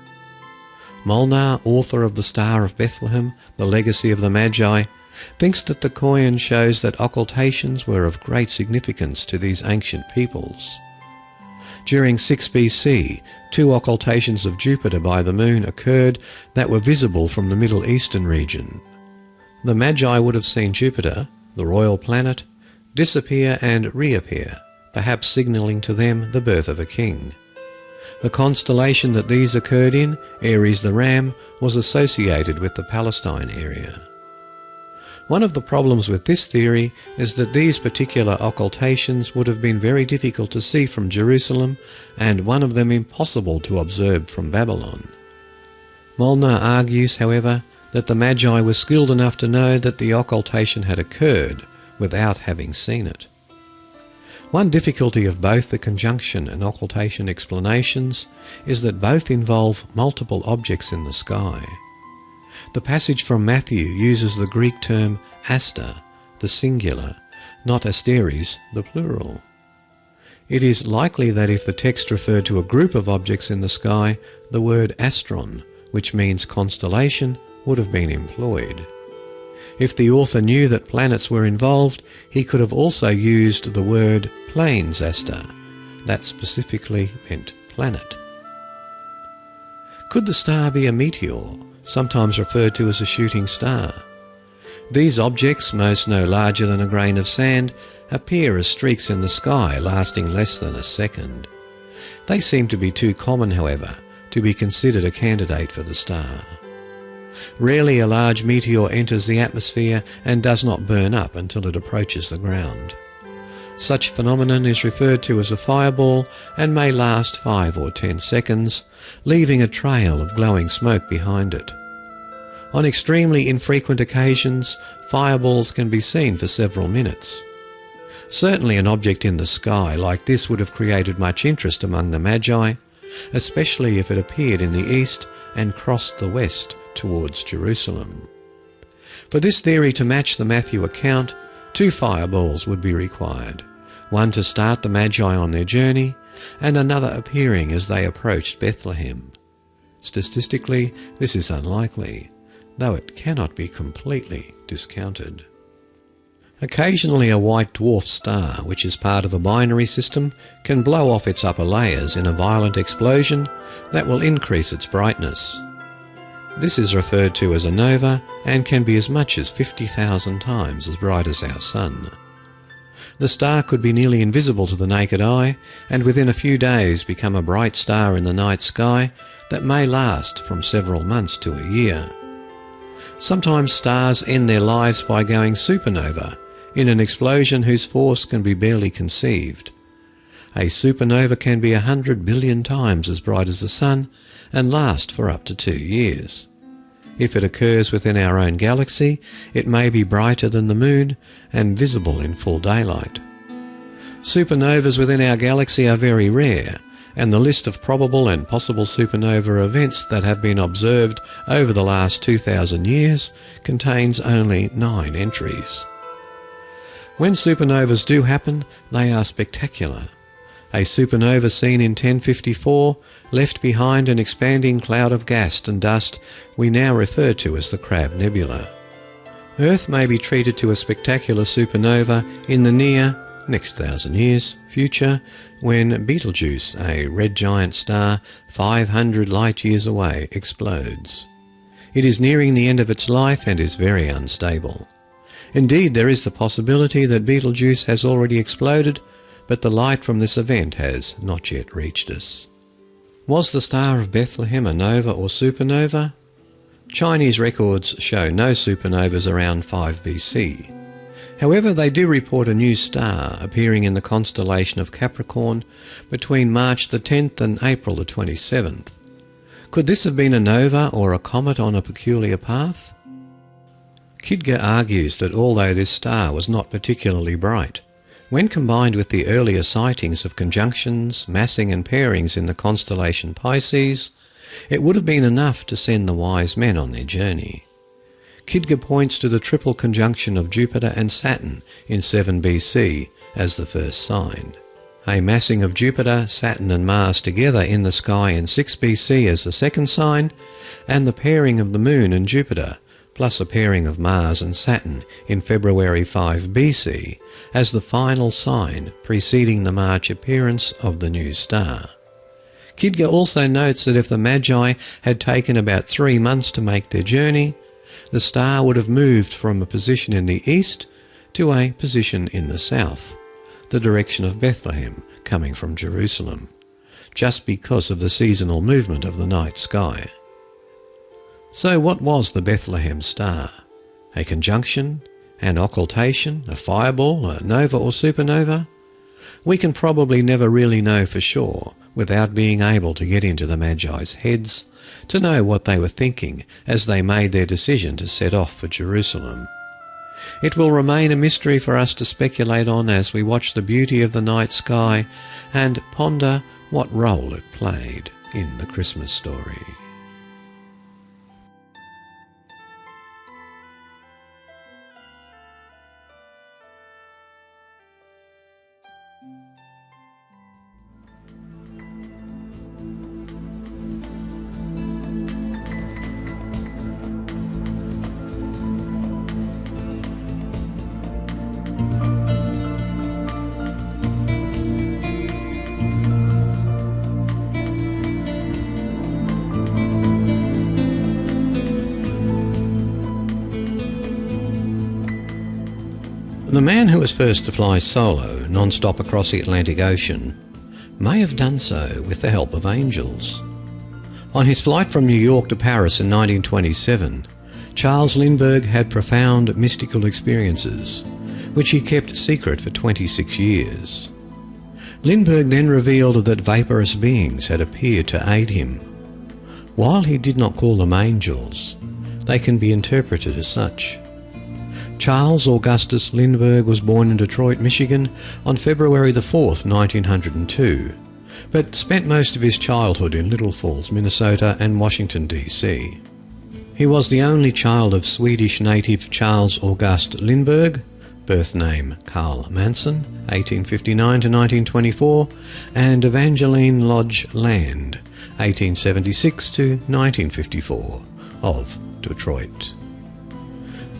Molnar, author of the Star of Bethlehem, The Legacy of the Magi, thinks that the coin shows that occultations were of great significance to these ancient peoples. During 6 BC, 2 occultations of Jupiter by the Moon occurred that were visible from the Middle Eastern region. The Magi would have seen Jupiter, the royal planet, disappear and reappear, perhaps signalling to them the birth of a king. The constellation that these occurred in, Aries the Ram, was associated with the Palestine area. One of the problems with this theory is that these particular occultations would have been very difficult to see from Jerusalem and one of them impossible to observe from Babylon. Molnar argues, however, that the Magi were skilled enough to know that the occultation had occurred without having seen it. One difficulty of both the conjunction and occultation explanations is that both involve multiple objects in the sky. The passage from Matthew uses the Greek term aster, the singular, not asteres, the plural. It is likely that if the text referred to a group of objects in the sky, the word astron, which means constellation, would have been employed. If the author knew that planets were involved, he could have also used the word planes aster. That specifically meant planet. Could the star be a meteor, sometimes referred to as a shooting star? These objects, most no larger than a grain of sand, appear as streaks in the sky lasting less than a second. They seem to be too common, however, to be considered a candidate for the star. Rarely a large meteor enters the atmosphere and does not burn up until it approaches the ground. Such phenomenon is referred to as a fireball and may last 5 or 10 seconds, leaving a trail of glowing smoke behind it. On extremely infrequent occasions, fireballs can be seen for several minutes. Certainly an object in the sky like this would have created much interest among the Magi, especially if it appeared in the east and crossed the west towards Jerusalem. For this theory to match the Matthew account, 2 fireballs would be required, one to start the Magi on their journey, and another appearing as they approached Bethlehem. Statistically, this is unlikely, though it cannot be completely discounted. Occasionally a white dwarf star, which is part of a binary system, can blow off its upper layers in a violent explosion that will increase its brightness. This is referred to as a nova and can be as much as 50,000 times as bright as our Sun. The star could be nearly invisible to the naked eye and within a few days become a bright star in the night sky that may last from several months to a year. Sometimes stars end their lives by going supernova in an explosion whose force can be barely conceived. A supernova can be 100 billion times as bright as the Sun and last for up to 2 years. If it occurs within our own galaxy, it may be brighter than the Moon and visible in full daylight. Supernovas within our galaxy are very rare, and the list of probable and possible supernova events that have been observed over the last 2,000 years contains only 9 entries. When supernovas do happen, they are spectacular. A supernova seen in 1054 left behind an expanding cloud of gas and dust we now refer to as the Crab Nebula. Earth may be treated to a spectacular supernova in the near, next 1,000 years, future, when Betelgeuse, a red giant star 500 light-years away, explodes. It is nearing the end of its life and is very unstable. Indeed, there is the possibility that Betelgeuse has already exploded, but the light from this event has not yet reached us. Was the Star of Bethlehem a nova or supernova? Chinese records show no supernovas around 5 BC. However, they do report a new star appearing in the constellation of Capricorn between March the 10th and April the 27th. Could this have been a nova or a comet on a peculiar path? Kidger argues that although this star was not particularly bright, when combined with the earlier sightings of conjunctions, massing and pairings in the constellation Pisces, it would have been enough to send the wise men on their journey. Kidger points to the triple conjunction of Jupiter and Saturn in 7 BC as the first sign, a massing of Jupiter, Saturn and Mars together in the sky in 6 BC as the second sign, and the pairing of the Moon and Jupiter, plus a pairing of Mars and Saturn in February 5 BC as the final sign preceding the March appearance of the new star. Kidger also notes that if the Magi had taken about 3 months to make their journey, the star would have moved from a position in the east to a position in the south, the direction of Bethlehem, coming from Jerusalem, just because of the seasonal movement of the night sky. So what was the Bethlehem star? A conjunction, an occultation, a fireball, a nova or supernova? We can probably never really know for sure without being able to get into the Magi's heads to know what they were thinking as they made their decision to set off for Jerusalem. It will remain a mystery for us to speculate on as we watch the beauty of the night sky and ponder what role it played in the Christmas story. The man who was first to fly solo, non-stop across the Atlantic Ocean, may have done so with the help of angels. On his flight from New York to Paris in 1927, Charles Lindbergh had profound mystical experiences, which he kept secret for 26 years. Lindbergh then revealed that vaporous beings had appeared to aid him. While he did not call them angels, they can be interpreted as such. Charles Augustus Lindbergh was born in Detroit, Michigan on February the 4th, 1902, but spent most of his childhood in Little Falls, Minnesota and Washington, D.C. He was the only child of Swedish native Charles August Lindbergh, birth name Carl Manson, 1859 to 1924, and Evangeline Lodge Land, 1876 to 1954, of Detroit.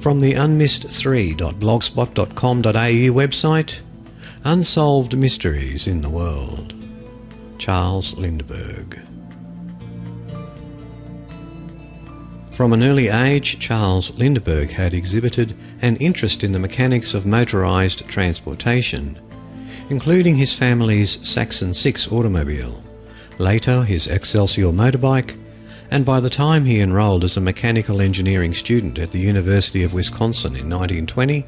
From the unmissed3.blogspot.com.au website, Unsolved Mysteries in the World, Charles Lindbergh. From an early age, Charles Lindbergh had exhibited an interest in the mechanics of motorised transportation, including his family's Saxon 6 automobile, later his Excelsior motorbike, and by the time he enrolled as a mechanical engineering student at the University of Wisconsin in 1920,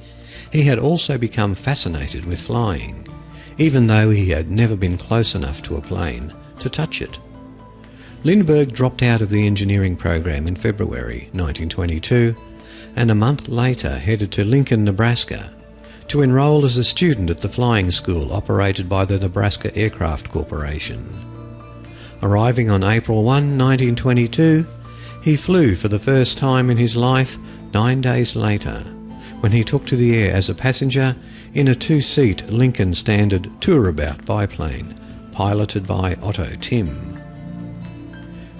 he had also become fascinated with flying, even though he had never been close enough to a plane to touch it. Lindbergh dropped out of the engineering program in February 1922, and a month later headed to Lincoln, Nebraska, to enroll as a student at the flying school operated by the Nebraska Aircraft Corporation. Arriving on April 1, 1922, he flew for the first time in his life 9 days later, when he took to the air as a passenger in a 2-seat Lincoln Standard Tourabout biplane, piloted by Otto Timm.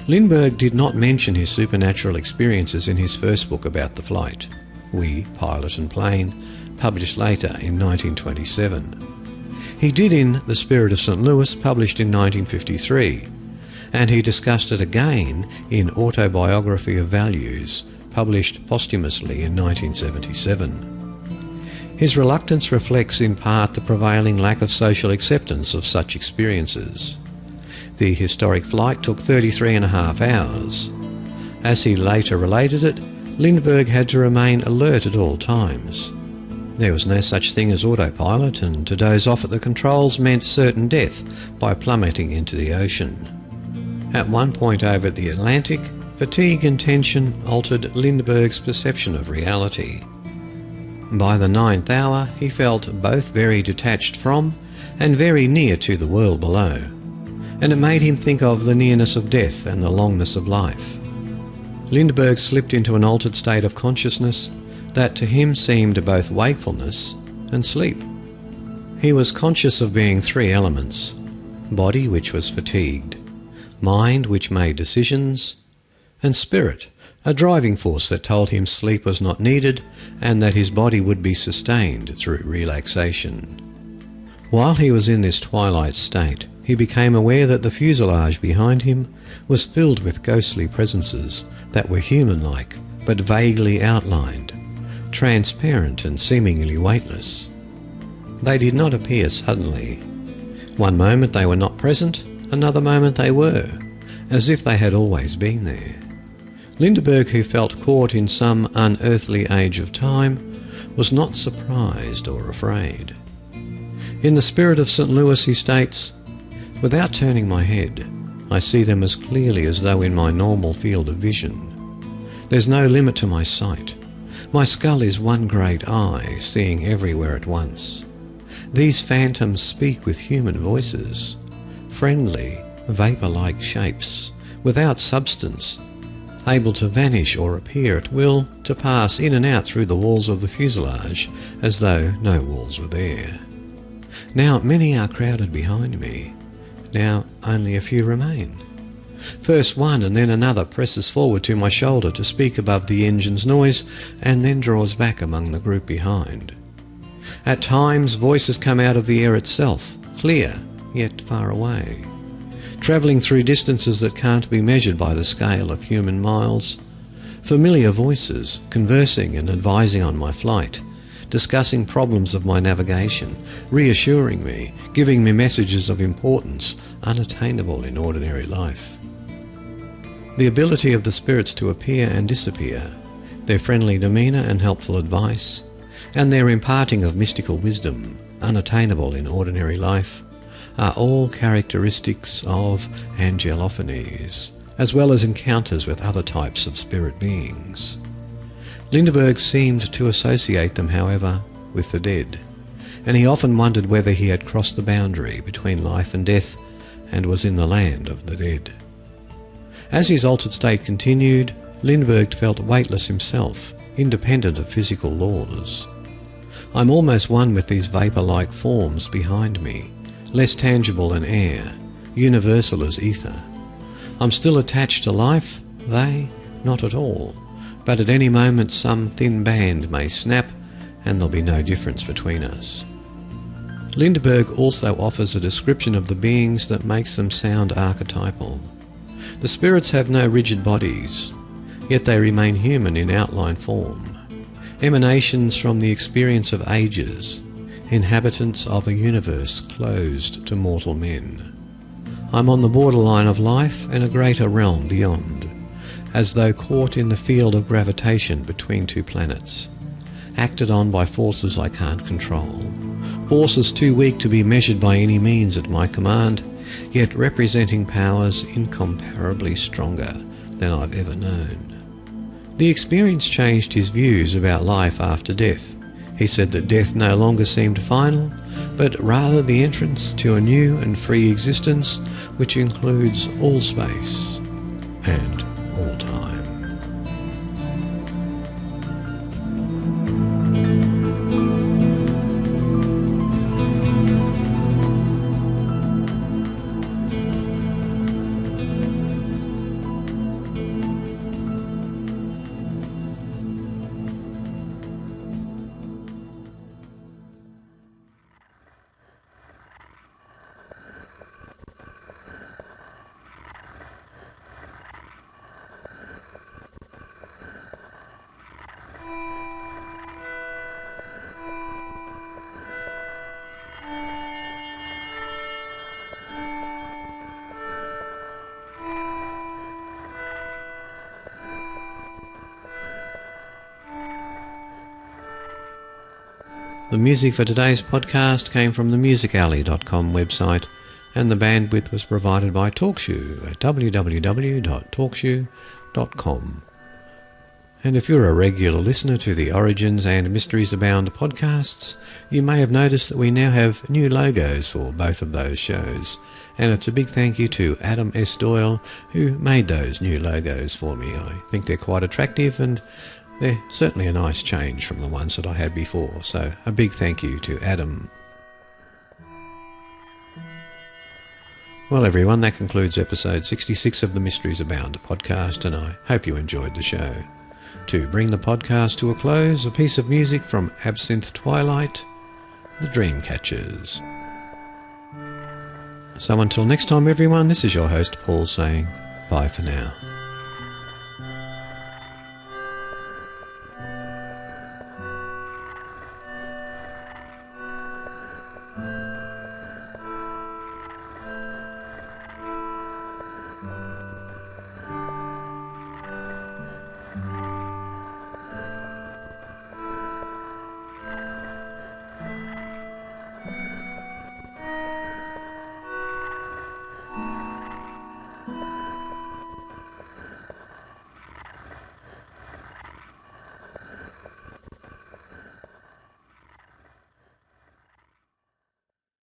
Lindbergh did not mention his supernatural experiences in his first book about the flight, We, Pilot and Plane, published later in 1927. He did in The Spirit of St. Louis, published in 1953, and he discussed it again in Autobiography of Values, published posthumously in 1977. His reluctance reflects in part the prevailing lack of social acceptance of such experiences. The historic flight took 33.5 hours. As he later related it, Lindbergh had to remain alert at all times. There was no such thing as autopilot, and to doze off at the controls meant certain death by plummeting into the ocean. At one point over the Atlantic, fatigue and tension altered Lindbergh's perception of reality. By the 9th hour, he felt both very detached from and very near to the world below, and it made him think of the nearness of death and the longness of life. Lindbergh slipped into an altered state of consciousness that to him seemed both wakefulness and sleep. He was conscious of being 3 elements: body, which was fatigued, mind, which made decisions, and spirit, a driving force that told him sleep was not needed and that his body would be sustained through relaxation. While he was in this twilight state, he became aware that the fuselage behind him was filled with ghostly presences that were human-like but vaguely outlined, transparent and seemingly weightless. They did not appear suddenly. One moment they were not present, another moment they were, as if they had always been there. Lindbergh, who felt caught in some unearthly age of time, was not surprised or afraid. In The Spirit of St. Louis he states, "Without turning my head, I see them as clearly as though in my normal field of vision. There's no limit to my sight. My skull is one great eye, seeing everywhere at once. These phantoms speak with human voices, friendly, vapour-like shapes, without substance, able to vanish or appear at will, to pass in and out through the walls of the fuselage as though no walls were there. Now many are crowded behind me. Now only a few remain. First one and then another presses forward to my shoulder to speak above the engine's noise, and then draws back among the group behind. At times voices come out of the air itself, clear, yet far away, travelling through distances that can't be measured by the scale of human miles. Familiar voices, conversing and advising on my flight, discussing problems of my navigation, reassuring me, giving me messages of importance unattainable in ordinary life. The ability of the spirits to appear and disappear, their friendly demeanour and helpful advice, and their imparting of mystical wisdom, unattainable in ordinary life, are all characteristics of angelophanies, as well as encounters with other types of spirit beings. Lindbergh seemed to associate them, however, with the dead, and he often wondered whether he had crossed the boundary between life and death and was in the land of the dead. As his altered state continued, Lindbergh felt weightless himself, independent of physical laws. I'm almost one with these vapour-like forms behind me, less tangible than air, universal as ether. I'm still attached to life, they not at all, but at any moment some thin band may snap and there'll be no difference between us. Lindbergh also offers a description of the beings that makes them sound archetypal. The spirits have no rigid bodies, yet they remain human in outline form, emanations from the experience of ages, inhabitants of a universe closed to mortal men. I'm on the borderline of life and a greater realm beyond, as though caught in the field of gravitation between two planets, acted on by forces I can't control, forces too weak to be measured by any means at my command, yet representing powers incomparably stronger than I've ever known. The experience changed his views about life after death. He said that death no longer seemed final, but rather the entrance to a new and free existence which includes all space and all time. The music for today's podcast came from the musicalley.com website, and the bandwidth was provided by TalkShoe at www.talkshoe.com. And if you're a regular listener to the Origins and Mysteries Abound podcasts, you may have noticed that we now have new logos for both of those shows, and it's a big thank you to Adam S. Doyle, who made those new logos for me. I think they're quite attractive, and they're certainly a nice change from the ones that I had before, so a big thank you to Adam. Well everyone, that concludes episode 66 of the Mysteries Abound podcast, and I hope you enjoyed the show. To bring the podcast to a close, a piece of music from Absinthe Twilight, The Dreamcatchers. So until next time everyone, this is your host Paul saying bye for now.